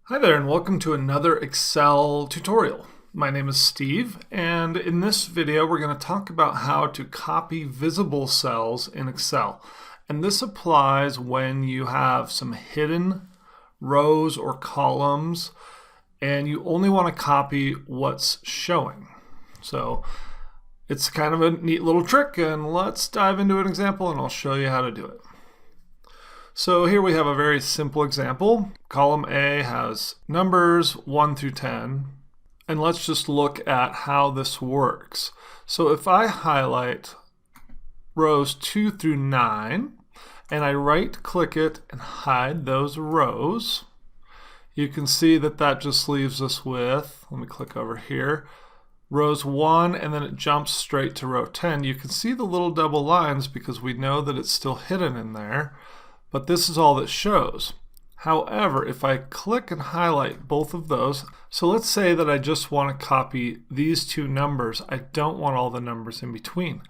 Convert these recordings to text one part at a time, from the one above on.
Hi there and welcome to another Excel tutorial. My name is Steve, and in this video we're going to talk about how to copy visible cells in Excel. And this applies when you have some hidden rows or columns and you only want to copy what's showing. So it's kind of a neat little trick, and let's dive into an example and I'll show you how to do it. So here we have a very simple example. Column A has numbers 1 through 10, and let's just look at how this works. So if I highlight rows 2 through 9, and I right-click it and hide those rows, you can see that that just leaves us with, let me click over here, rows 1, and then it jumps straight to row 10. You can see the little double lines because we know that it's still hidden in there. But this is all that shows. However, if I click and highlight both of those, so let's say that I just want to copy these two numbers. I don't want all the numbers in between.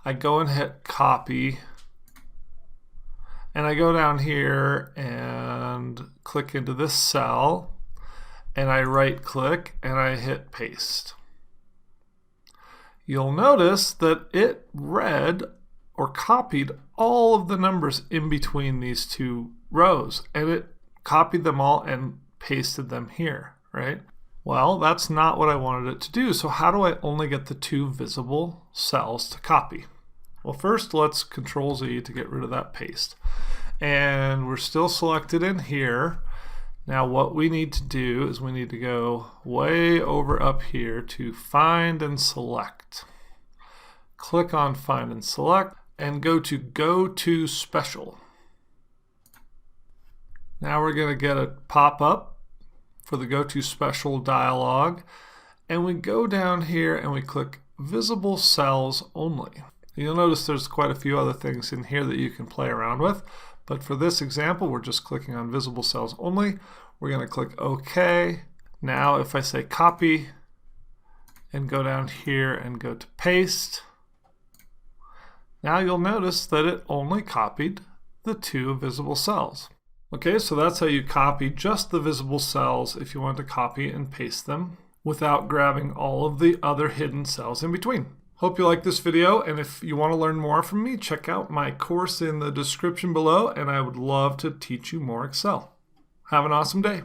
I go and hit copy, and I go down here and click into this cell, and I right click and I hit paste. You'll notice that it read or copied all of the numbers in between these two rows, and it copied them all and pasted them here, right? Well, that's not what I wanted it to do. So how do I only get the two visible cells to copy? Well, first let's Control Z to get rid of that paste. And we're still selected in here. Now what we need to do is we need to go way over up here to Find and Select. Click on Find and Select and go to Special. Now we're going to get a pop-up for the Go to Special dialog, and we go down here and we click Visible Cells Only. You'll notice there's quite a few other things in here that you can play around with, but for this example we're just clicking on Visible Cells Only. We're going to click OK. Now if I say copy and go down here and go to paste, now you'll notice that it only copied the two visible cells. Okay, so that's how you copy just the visible cells if you want to copy and paste them without grabbing all of the other hidden cells in between. Hope you like this video, and if you want to learn more from me, check out my course in the description below, and I would love to teach you more Excel. Have an awesome day.